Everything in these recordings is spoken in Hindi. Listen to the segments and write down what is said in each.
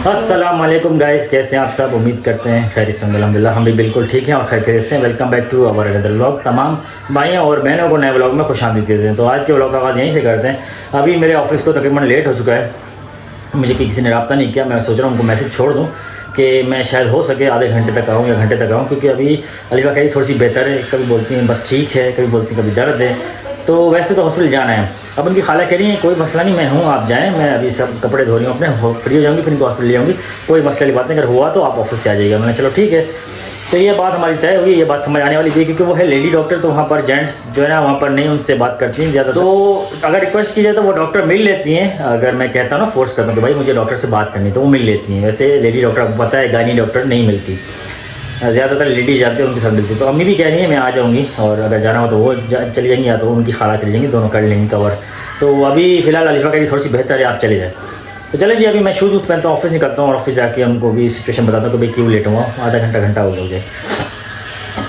अस्सलाम वालेकुम गाइस, कैसे हैं आप सब? उम्मीद करते हैं खैरियत से। अल्हम्दुलिल्लाह हम भी बिल्कुल ठीक हैं और खैरियत से। Welcome back to our other vlog. तमाम भाइयों और बहनों को नए व्लॉग में खुशामदीद देते हैं। तो आज के व्लॉग का आगाज़ यहीं से करते हैं। अभी मेरे ऑफिस को तकरीबन लेट हो चुका है, मुझे किसी ने रब्ता नहीं किया। मैं सोच रहा हूँ उनको मैसेज छोड़ दूँ कि मैं शायद हो सके आधे घंटे तक आऊँ या घंटे तक आऊँ, क्योंकि अभी अलीफा कहीं थोड़ी सी बेहतर है। कभी बोलती हैं बस ठीक है, कभी बोलती हैं कभी दर्द है। तो वैसे तो हॉस्पिटल जाना है। अब उनकी खाला कह रही है कोई मसला नहीं, मैं हूँ, आप जाएं, मैं अभी सब कपड़े धो रही हूँ अपने, फ्री हो जाऊँगी फिर इनको हॉस्पिटल ले आऊँगी, कोई मसले की बात नहीं। अगर हुआ तो आप ऑफिस से आ जाइएगा। मैंने चलो ठीक है। तो ये बात हमारी तय हुई। ये बात समझ आने वाली थी क्योंकि वो है लेडी डॉक्टर, तो वहाँ पर जेंट्स जो है ना वहाँ पर नहीं उनसे बात करती हैं ज़्यादा। तो अगर रिक्वेस्ट की जाए तो वो डॉक्टर मिल लेती हैं। अगर मैं कहता हूँ ना, फोर्स करता हूँ कि भाई मुझे डॉक्टर से बात करनी, तो वो मिल लेती हैं। वैसे लेडी डॉक्टर आपको पता है, गायनी डॉक्टर नहीं मिलती, ज़्यादातर लेडीज जाते हैं, उनके साथ मिलती। तो अम्मी भी कह रही है मैं आ जाऊँगी, और अगर जाना हो तो वो चली जाएंगी या तो उनकी खाला चली जाएंगी, दोनों कर लेंगी कवर। तो अभी फ़िलहाल अलीफा कह रही थोड़ी सी बेहतर है, आप चले जाए। तो चले जी, अभी मैं शूज़ पहनता हूँ, ऑफिस निकलता हूँ और ऑफिस जाके उनको भी सिचुएशन बताता हूँ कि भाई क्यों लेट हुआ, आधा घंटा हो गया मुझे।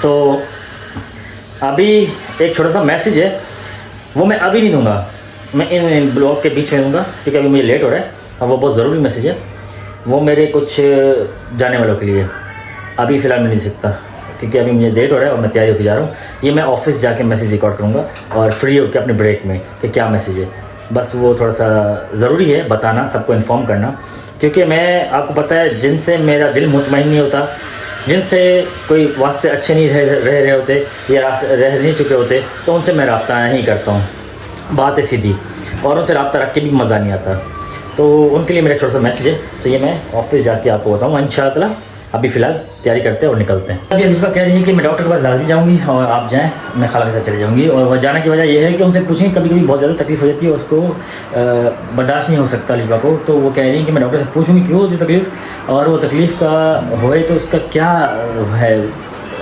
तो अभी एक छोटा सा मैसेज है, वो मैं अभी नहीं दूंगा, मैं इन ब्लॉग के बीच में दूंगा क्योंकि अभी मुझे लेट हो रहा है। और वो बहुत ज़रूरी मैसेज है, वो मेरे कुछ जाने वालों के लिए। अभी फ़िलहाल मैं नहीं सकता क्योंकि अभी मुझे लेट हो रहा है और मैं तैयारी होकर जा रहा हूँ। ये मैं ऑफिस जाके मैसेज रिकॉर्ड करूँगा और फ्री होकर अपने ब्रेक में कि क्या मैसेज है। बस वो थोड़ा सा ज़रूरी है बताना, सबको इन्फॉर्म करना, क्योंकि मैं आपको पता है जिनसे मेरा दिल मुतमईन नहीं होता, जिनसे कोई वास्ते अच्छे नहीं रह रहे होते या रह नहीं चुके होते, तो उनसे मैं रब्ता नहीं करता हूँ। बात है सीधी, और उनसे रब्ता रख के भी मज़ा नहीं आता। तो उनके लिए मेरा छोटा सा मैसेज है। तो ये मैं ऑफिस जाके आपको बताऊँगा इंशाअल्लाह। अभी फ़िलहाल तैयारी करते हैं और निकलते हैं। अभी अलीफा कह रही है कि मैं डॉक्टर के पास लाजमी जाऊँगी और आप जाएँ, मैं खाला के साथ चले जाऊँगी। और वह जाने की वजह यह है कि उनसे पूछें, कभी कभी बहुत ज़्यादा तकलीफ़ हो जाती है, उसको बर्दाश्त नहीं हो सकता अलीफा को। तो वो कह रही है कि मैं डॉक्टर से पूछूँगी क्यों होती तकलीफ़, और वो तकलीफ़ का होए तो उसका क्या है,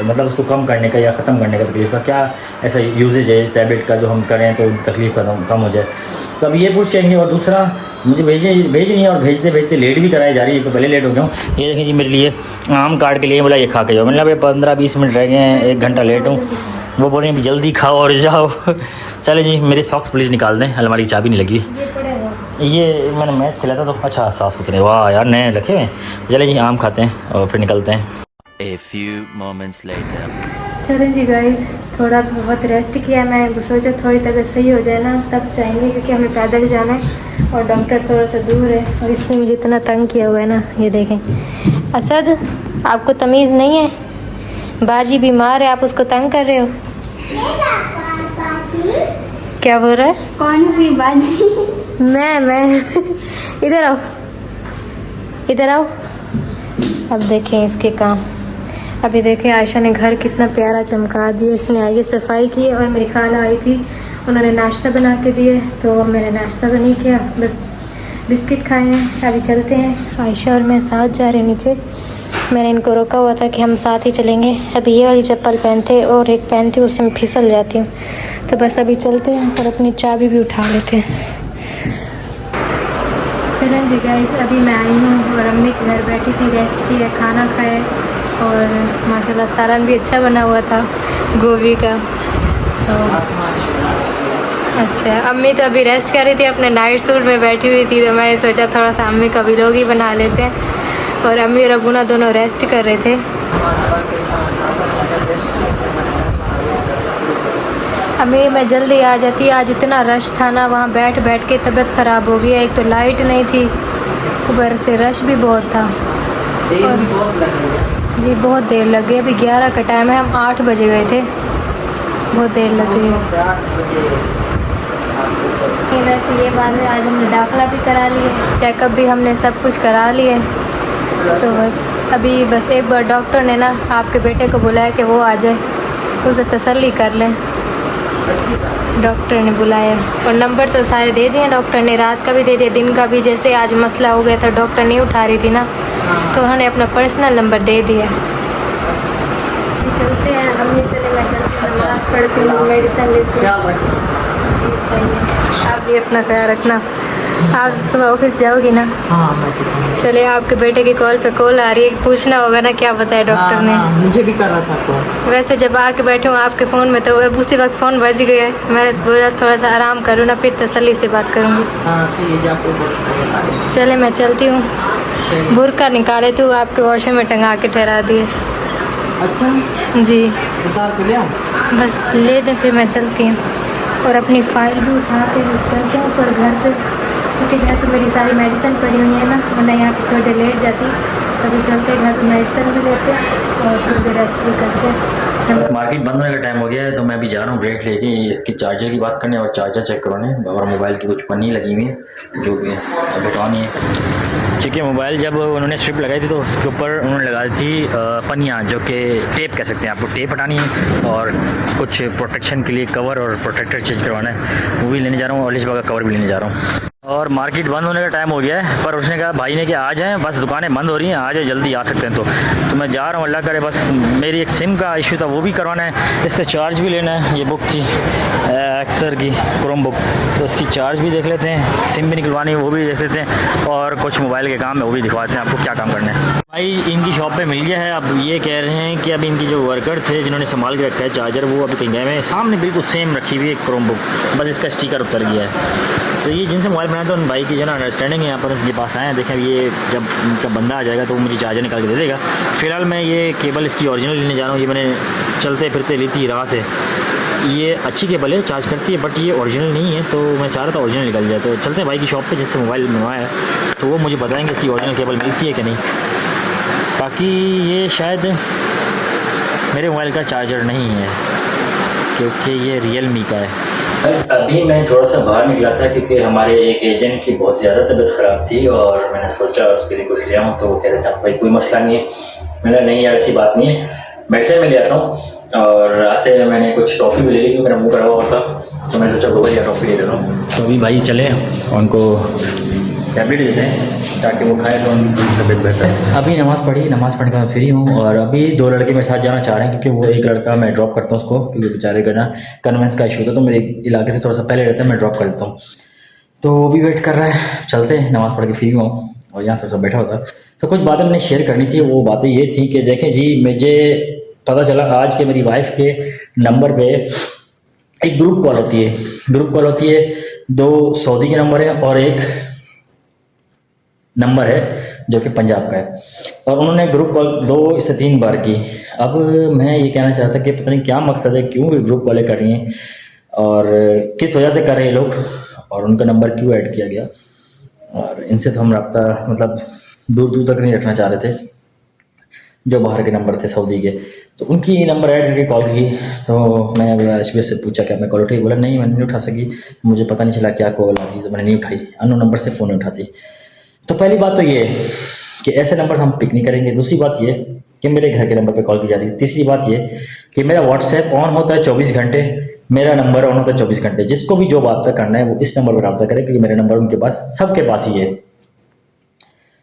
मतलब उसको कम करने का या ख़त्म करने का, तकलीफ़ का क्या ऐसा यूजेज है टैबलेट का जो हम करें तो तकलीफ़ कम हो जाए। तो अब ये पूछ जाएंगे। और दूसरा, मुझे भेजिए और भेजते भेजते लेट भी कराई जा रही है, तो पहले लेट हो गया हूँ। ये देखिए जी, मेरे लिए आम काट के लिए बोला ये खा के जाओ। मतलब 15-20 मिनट रह गए हैं, 1 घंटा लेट हूँ। वो बोल रहे हैं जल्दी खाओ और जाओ। चले जी, मेरे सॉक्स प्लीज़ निकाल दें, अलमारी की चाबी नहीं लगी। ये मैंने मैच खेला था तो अच्छा साफ़ सुथरे, वाह यार नए रखे हुए। चले जी, आम खाते हैं और फिर निकलते हैं। A few moments later. चलें जी गाइस, थोड़ा बहुत रेस्ट किया। मैं सोचा थोड़ी तबीयत सही हो जाए ना तब जाएंगे, क्योंकि हमें पैदल जाना है और डॉक्टर थोड़ा सा दूर है। और इसने मुझे इतना तंग किया हुआ है ना, ये देखें। असद, आपको तमीज़ नहीं है, बाजी बीमार है, आप उसको तंग कर रहे हो। क्या बोल रहा है? कौन सी बाजी? मैं इधर आओ, इधर आओ। अब देखें इसके काम। अभी देखें आयशा ने घर कितना प्यारा चमका दिया। इसने आगे सफाई की और मेरी खाला आई थी, उन्होंने नाश्ता बना के दिए। तो मैंने नाश्ता तो नहीं किया, बस बिस्किट खाए हैं। अभी चलते हैं, आयशा और मैं साथ जा रहे हैं नीचे। मैंने इनको रोका हुआ था कि हम साथ ही चलेंगे। अभी ये वाली चप्पल पहनते और एक पहनती, उससे मैं फिसल जाती हूँ। तो बस अभी चलते हैं और अपनी चाबी भी उठा लेते हैं। चलें जी गाइस, अभी मैं आई हूँ और अम्मी के घर बैठी थी, रेस्ट किया, खाना खाया और माशाल्लाह सालन भी अच्छा बना हुआ था गोभी का। तो अच्छा, अम्मी तो अभी रेस्ट कर रही थी, अपने नाइट सूट में बैठी हुई थी। तो मैं सोचा थोड़ा सा अम्मी का व्लॉग ही बना लेते हैं। और अम्मी और अबूना दोनों रेस्ट कर रहे थे। अम्मी मैं जल्दी आ जाती, आज इतना रश था ना, वहाँ बैठ बैठ के तबीयत ख़राब हो गई। एक तो लाइट नहीं थी, ऊपर से रश भी बहुत था और जी बहुत देर लग गई। अभी 11 का टाइम है, हम 8 बजे गए थे, बहुत देर लग गई। वैसे ये बात है, आज हमने दाखिला भी करा लिया, चेकअप भी हमने सब कुछ करा लिए। तो बस एक बार डॉक्टर ने ना आपके बेटे को बुलाया कि वो आ जाए, उसे तसल्ली कर लें। डॉक्टर ने बुलाया और नंबर तो सारे दे दिए डॉक्टर ने, रात का भी दे दिया, दिन का भी। जैसे आज मसला हो गया था, डॉक्टर नहीं उठा रही थी ना, तो उन्होंने अपना पर्सनल नंबर दे दिया। चलते हैं, अम्मी चले, मैं चलती हूँ, नमाज़ पढ़ती हूँ, मेडिसिन लेती हूँ। आप भी अपना ख्याल रखना। आप सुबह ऑफिस जाओगी ना? हाँ मैं चलूँगी। चलिए, आपके बेटे की कॉल पे कॉल आ रही है, पूछना होगा ना क्या बताया डॉक्टर ने। हाँ, मुझे भी कर रहा था कॉल। वैसे जब आके बैठे हूँ आपके फ़ोन में तो अब उसी वक्त फ़ोन बज गया है। मैं बोला थोड़ा सा आराम करूँ ना, फिर तसल्ली से बात करूँगी। हाँ सही है, जाको चले मैं चलती हूँ। बुर्का निकाले तो आपके वॉशर में टंगा के ठहरा दिए। अच्छा जी उतार के ले आऊँ? बस ले दें, फिर मैं चलती हूँ। और अपनी फ़ाइल भी उठा के चलते हैं ऊपर घर पे, क्योंकि घर पे मेरी सारी मेडिसिन पड़ी हुई है ना, वरना यहाँ पे थोड़ी देर लेट जाती। अभी चलते हैं घर पे, मेडिसिन भी लेते हैं और थोड़ी देर रेस्ट भी करते हैं। बस मार्केट बंद होने का टाइम हो गया है, तो मैं अभी जा रहा हूँ ब्रेक लेके इसकी चार्जर की बात करने और चार्जर चेक करवाने, और मोबाइल की कुछ पन्नी लगी हुई है जो भी घटवानी है। क्योंकि मोबाइल जब उन्होंने स्ट्रिप लगाई थी तो उसके ऊपर उन्होंने लगा दी थी पन्नियाँ, जो कि टेप कह सकते हैं। आपको टेप हटानी है और कुछ प्रोटेक्शन के लिए कवर और प्रोटेक्टर चेंज करवाना है, वो भी लेने जा रहा हूँ और इस का कवर भी लेने जा रहा हूँ। और मार्केट बंद होने का टाइम हो गया है, पर उसने कहा भाई ने कि आ जाएं, बस दुकानें बंद हो रही हैं, आ जाए जल्दी आ सकते हैं। तो मैं जा रहा हूँ, अल्लाह करे। बस मेरी एक सिम का इशू था, वो भी करवाना है, इसका चार्ज भी लेना है, ये बुक की एक्सर की क्रोम बुक, तो उसकी चार्ज भी देख लेते हैं, सिम भी निकलवानी है वो भी देख लेते हैं, और कुछ मोबाइल के काम है वो भी दिखवाते हैं आपको क्या काम करना है। भाई इनकी शॉप पे मिल गया है। अब ये कह रहे हैं कि अब इनकी जो वर्कर थे जिन्होंने संभाल के रखा है चार्जर, वो अभी कहीं गए हैं। सामने बिल्कुल सेम रखी हुई है क्रोम बुक, बस इसका स्टिकर उतर गया है। तो ये जिनसे मोबाइल बनाया था उन भाई की जो ना अंडरस्टैंडिंग है यहाँ पर उनके पास आए हैं। देखें ये जब इनका बंदा आ जाएगा तो वो मुझे चार्जर निकाल के दे देगा। फिलहाल मैं ये केबल इसकी ओरिजिनल लेने जा रहा हूँ। ये मैंने चलते फिरते ली थी राह से। ये अच्छी केबल है, चार्ज करती है, बट ये ओरिजिनल नहीं है, तो मैं चाह रहा था ओरिजिनल निकल जाए। तो चलते हैं भाई की शॉप पे जिससे मोबाइल बनवाया है, तो वो मुझे बताएंगे इसकी ओरिजिनल केबल मिलती है कि नहीं। बाकी ये शायद मेरे मोबाइल का चार्जर नहीं है, क्योंकि ये रियलमी का है। अभी मैं थोड़ा सा बाहर निकला था क्योंकि हमारे एक एजेंट की बहुत ज़्यादा तबीयत ख़राब थी और मैंने सोचा उसके लिए कुछ ले आऊँ। तो वो कह रहे थे भाई कोई मसला नहीं है। मैंने नहीं यार ऐसी बात नहीं है, मेडिसिन में ले आता हूँ। और आते हुए मैंने कुछ टॉफ़ी भी ले ली क्योंकि मेरा मुँह कड़ा हुआ था, तो मैंने सोचा गोबर या टॉफ़ी ले लेता हूँ। तो अभी भाई चले उनको टैबलेट देते हैं ताकि वो खाए तो उनकी थोड़ी तबीयत बेहतर है। अभी नमाज़ पढ़ी, नमाज़ पढ़ के मैं फ्री हूँ और अभी 2 लड़के मेरे साथ जाना चाह रहे हैं, क्योंकि वो एक लड़का मैं ड्रॉप करता हूँ उसको, क्योंकि बेचारे का ना कन्वेंस का इशू था, तो मेरे इलाके से थोड़ा सा पहले रहता है, मैं ड्रॉप कर देता हूँ। तो वो भी वेट कर रहा है, चलते हैं। नमाज़ पढ़ के फ्री हूँ और यहाँ थोड़ा सा बैठा होता। तो कुछ बातें मैंने शेयर करनी थी। वो बातें ये थी कि देखें जी, मुझे पता चला आज के मेरी वाइफ के नंबर पर एक ग्रुप कॉल होती है। ग्रुप कॉल होती है, 2 सऊदी के नंबर है और एक नंबर है जो कि पंजाब का है, और उन्होंने ग्रुप कॉल 2 से 3 बार की। अब मैं ये कहना चाहता कि पता नहीं क्या मकसद है, क्यों ग्रुप कॉलें कर रही हैं और किस वजह से कर रहे हैं लोग, और उनका नंबर क्यों ऐड किया गया। और इनसे तो हम रब्ता मतलब दूर दूर तक नहीं रखना चाह रहे थे, जो बाहर के नंबर थे सऊदी के। तो उनकी नंबर ऐड करके कॉल की, तो मैंने एसबीएस से पूछा क्या मैं कॉल उठाई, बोला नहीं मैंने नहीं उठा सकी, मुझे पता नहीं चला क्या कॉल आ रही, तो मैंने नहीं उठाई। अननोन नंबर से फ़ोन नहीं उठाती। तो पहली बात तो ये कि ऐसे नंबर से हम पिक नहीं करेंगे। दूसरी बात ये कि मेरे घर के नंबर पे कॉल की जा रही है। तीसरी बात ये कि मेरा व्हाट्सएप ऑन होता है 24 घंटे, मेरा नंबर ऑन होता है 24 घंटे। जिसको भी जो बात करना है वो इस नंबर पर रब्ता करे, क्योंकि मेरा नंबर उनके पास, सबके पास ही है,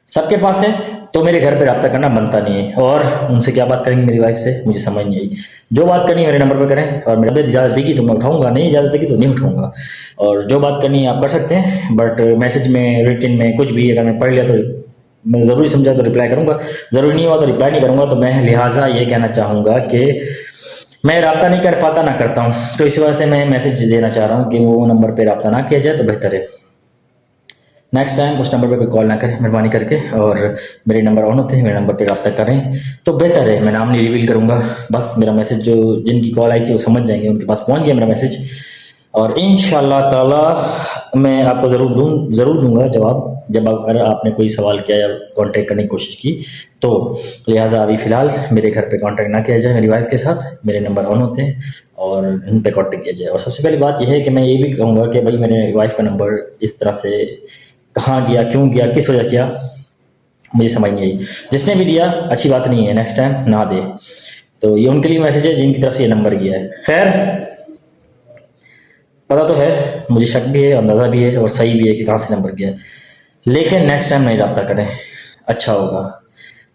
सबके पास है। तो मेरे घर पे रब्ता करना बनता नहीं है। और उनसे क्या बात करेंगे मेरी वाइफ से, मुझे समझ नहीं आई। जो बात करनी है मेरे नंबर पे करें, और मेरी इजाज़त देगी तो मैं उठाऊंगा, नहीं इजाज़त देगी तो नहीं उठाऊंगा। और जो बात करनी है आप कर सकते हैं, बट मैसेज में, रिटन में, कुछ भी अगर मैं पढ़ लिया तो मैं ज़रूरी समझा तो रिप्लाई करूँगा, ज़रूरी नहीं हुआ तो रिप्लाई नहीं करूँगा। तो मैं लिहाजा ये कहना चाहूँगा कि मैं रब्ता नहीं कर पाता, ना करता हूँ। तो इस वजह से मैं मैसेज देना चाह रहा हूँ कि वो नंबर पर रब्ता ना किया जाए तो बेहतर है। नेक्स्ट टाइम उस नंबर पे कोई कॉल ना करें मेहरबानी करके, और मेरे नंबर ऑन होते हैं, मेरे नंबर पे रब्ता करें तो बेहतर है। मैं नाम नहीं रिवील करूँगा, बस मेरा मैसेज जो जिनकी कॉल आई थी वो समझ जाएंगे, उनके पास पहुँच गया मेरा मैसेज। और इंशाअल्लाह ताला मैं आपको ज़रूर दूंगा जवाब, जब अगर आपने कोई सवाल किया या कांटेक्ट करने की कोशिश की तो। लिहाजा अभी फ़िलहाल मेरे घर पे कांटेक्ट ना किया जाए मेरी वाइफ के साथ, मेरे नंबर ऑन होते हैं और इन पे कांटेक्ट किया जाए। और सबसे पहली बात यह है कि मैं ये भी कहूँगा कि भाई मेरे वाइफ का नंबर इस तरह से कहाँ गया, क्यों गया, किस वजह किया, मुझे समझ नहीं आई। जिसने भी दिया अच्छी बात नहीं है, नेक्स्ट टाइम ना दे। तो ये उनके लिए मैसेज है जिनकी तरफ से ये नंबर गया है। खैर पता तो है, मुझे शक भी है, अंदाज़ा भी है और सही भी है कि कहाँ से नंबर गया है, लेकिन नेक्स्ट टाइम नहीं रब्ता करें, अच्छा होगा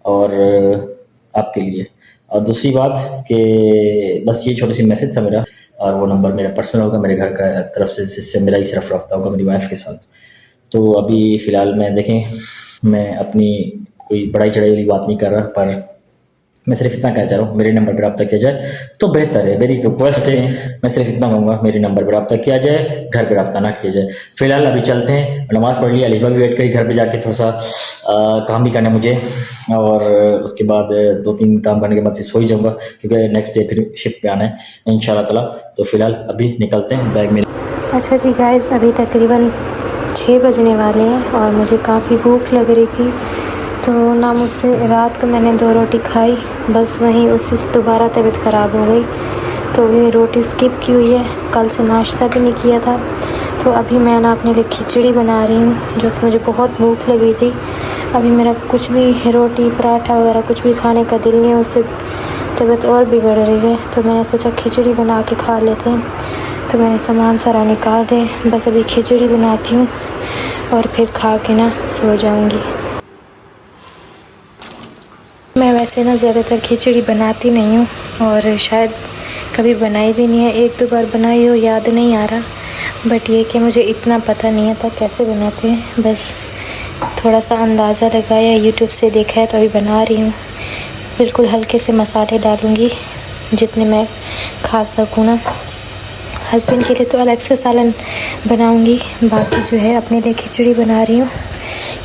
और आपके लिए। और दूसरी बात कि बस ये छोटी सी मैसेज था मेरा, और वो नंबर मेरा पर्सनल होगा, मेरे घर का तरफ से, जिससे मेरा ही सिर्फ रब्ता होगा मेरी वाइफ के साथ। तो अभी फ़िलहाल मैं देखें, मैं अपनी कोई बड़ाई चढ़ाई वाली बात नहीं कर रहा, पर मैं सिर्फ इतना कहना चाह रहा हूँ, मेरे नंबर पर रब्ता किया जाए तो बेहतर है। मेरी रिक्वेस्ट है, मैं सिर्फ इतना कहूँगा, मेरे नंबर पर रब्ता किया जाए, घर पर रब्ता ना किया जाए। फ़िलहाल अभी चलते हैं, नमाज़ पढ़ लिया, अलीशा भी वेट करी, घर पे जाके थोड़ा सा काम भी करना है मुझे, और उसके बाद 2-3 काम करने के बाद फिर सो ही जाऊँगा, क्योंकि नेक्स्ट डे फिर शिफ्ट पे आना है इंशाल्लाह ताला। तो फ़िलहाल अभी निकलते हैं, बैग में। अच्छा जी गाइस, अभी तकरीबन 6 बजने वाले हैं और मुझे काफ़ी भूख लग रही थी, तो ना मुझसे रात को मैंने 2 रोटी खाई, बस वहीं उससे से दोबारा तबीयत ख़राब हो गई, तो अभी मैं रोटी स्किप की हुई है। कल से नाश्ता भी नहीं किया था, तो अभी मैं ना अपने लिए खिचड़ी बना रही हूँ, जो कि मुझे बहुत भूख लगी थी। अभी मेरा कुछ भी रोटी पराठा वगैरह कुछ भी खाने का दिल नहीं है, उससे तबीयत और बिगड़ रही है, तो मैंने सोचा खिचड़ी बना के खा लेते हैं। तो मैंने सामान सारा निकाल दे, बस अभी खिचड़ी बनाती हूँ और फिर खा के ना सो जाऊँगी। मैं वैसे ना ज़्यादातर खिचड़ी बनाती नहीं हूँ, और शायद कभी बनाई भी नहीं है, 1-2 बार बनाई हो, याद नहीं आ रहा, बट ये कि मुझे इतना पता नहीं आता कैसे बनाते हैं, बस थोड़ा सा अंदाज़ा लगाया, यूट्यूब से देखा है तो अभी बना रही हूँ। बिल्कुल हल्के से मसाले डालूँगी जितने मैं खा सकूँ ना। हस्बैंड के लिए तो अलग से सालन बनाऊँगी, बाकी जो है अपने लिए खिचड़ी बना रही हूँ,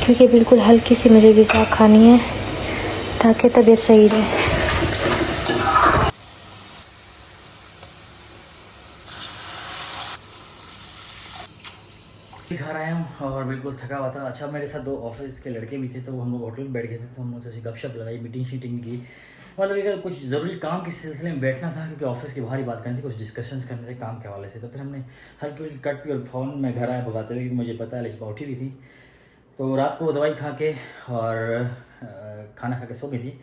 क्योंकि बिल्कुल हल्की सी मुझे ग़िज़ा खानी है ताकि तबीयत सही रहे। घर आया हूँ और बिल्कुल थका हुआ था। अच्छा, मेरे साथ 2 ऑफिस के लड़के भी थे, तो हम लोग होटल में बैठ गए थे, तो हम लोग से गपशप लगाई, मीटिंग शीटिंग की, मतलब एक कुछ ज़रूरी काम के सिलसिले में बैठना था, क्योंकि ऑफिस की बाहर ही बात करनी थी, कुछ डिस्कशंस करने थे काम के हवाले से। तो फिर हमने हल्की हल्की कट की और फ़ोन में घर आया भगाते हुए, क्योंकि मुझे पता है लिशा उठी भी थी, तो रात को दवाई खा के और खाना खा के सो गई थी,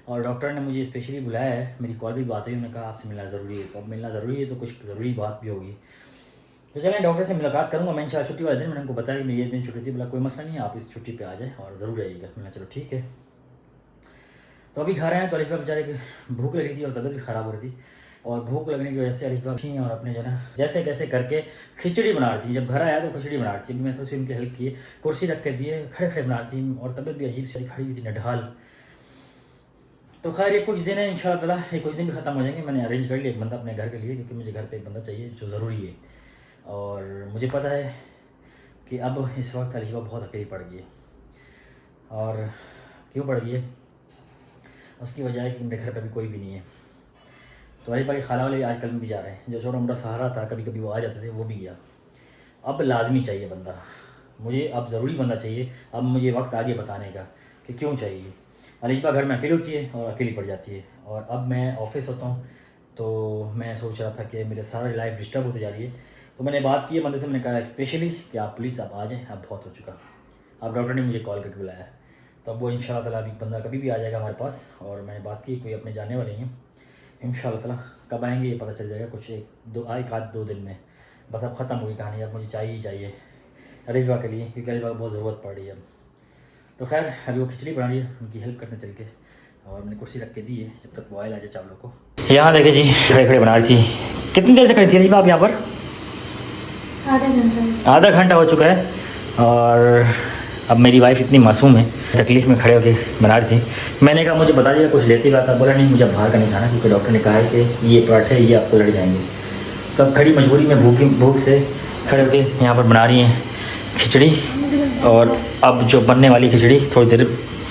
और डॉक्टर ने मुझे स्पेशली बुलाया है, मेरी कॉल भी बात हुई, उन्होंने कहा आपसे मिलना ज़रूरी है। तो अब मिलना ज़रूरी है तो कुछ ज़रूरी बात भी होगी, तो चलें डॉक्टर से मुलाकात करूँगा मैं इंशाल्लाह। छुट्टी वाले दिन मैंने उनको बताया कि ये दिन छुट्टी थी, बोला कोई मसला नहीं है, आप इस छुट्टी पे आ जाएँ और ज़रूर आइएगा। मैंने चलो ठीक है। तो अभी घर आए तो अलीशा बेचारे की भूख लगी थी और तबीयत भी ख़राब हो रही थी, और भूख लगने की वजह से अलीशा थी और अपने जो ना जैसे कैसे करके खिचड़ी बना रही थी। जब घर आया तो खिचड़ी बना रही थी, मैं थोड़ी सी उनकी हेल्प की, कुर्सी रख के दिए, खड़े खड़े बना थी, और तबीयत भी अजीब सी खड़ी हुई थी नढाल। तो खैर ये कुछ दिन है इंशाल्लाह ताला, ये कुछ दिन भी ख़त्म हो जाएंगे। मैंने अरेंज कर लिया एक बंदा अपने घर के लिए, क्योंकि मुझे घर पे एक बंदा चाहिए जो ज़रूरी है, और मुझे पता है कि अब इस वक्त अलीशा बहुत अकेली पड़ गई है। और क्यों पड़ गई है, उसकी वजह है कि मेरे घर पे भी कोई भी नहीं है। तो अलीशा की खाला वाले आजकल में भी जा रहे हैं, जो छोटा मोटा सहारा था कभी कभी वो आ जाते थे, वो भी गया। अब लाजमी चाहिए बंदा, मुझे अब ज़रूरी बंदा चाहिए। अब मुझे वक्त आ गया बताने का कि क्यों चाहिए। अलीशा घर में अकेली होती है और अकेली पड़ जाती है, और अब मैं ऑफिस होता हूँ, तो मैं सोच रहा था कि मेरे सारा लाइफ डिस्टर्ब होती जा रही है। तो मैंने बात की है बंदे से, मैंने कहा स्पेशली कि आप प्लीज़ आप आ जाएँ, अब बहुत हो चुका। अब डॉक्टर ने मुझे कॉल करके बुलाया, तो अब वो इंशाल्लाह ताला अभी बंदा कभी भी आ जाएगा हमारे पास, और मैंने बात की कोई अपने जाने वाले हैं इंशाल्लाह ताला। कब आएंगे ये पता चल जाएगा, कुछ 1-2 दिन में। बस अब ख़त्म हुई कहानी, अब मुझे चाहिए ही चाहिए अलीशा के लिए, क्योंकि अलीशा को बहुत ज़रूरत पड़ रही है अब। तो खैर अभी वो खिचड़ी बना रही है, उनकी हेल्प करने चल के, और मैंने कुर्सी रख के दी है जब तक बॉयल आ जाए चावलों को। यहाँ देखे जी खड़े खड़े बना रही थी। कितनी देर से खड़ी थी अलीशा आप यहाँ पर? आधा घंटा हो चुका है, और अब मेरी वाइफ इतनी मासूम है, तकलीफ़ में खड़े होकर बना रही थी। मैंने कहा मुझे बता दिया कुछ लेती हुआ था, बोला नहीं मुझे बाहर का नहीं खाना, क्योंकि डॉक्टर ने कहा है कि ये पराठे ये आपको लड़ जाएंगे। तब खड़ी मजबूरी में भूख से खड़े होकर यहाँ पर बना रही हैं खिचड़ी, और अब जो बनने वाली खिचड़ी थोड़ी देर,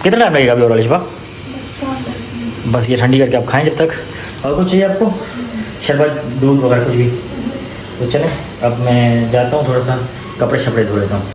कितना टाइम लगेगा अभी और अलीशा? बस ये ठंडी करके आप खाएँ जब तक। और कुछ चाहिए आपको? शरबत, दूध वगैरह कुछ भी? तो चलें अब मैं जाता हूँ, थोड़ा सा कपड़े शपड़े धो लेता हूँ।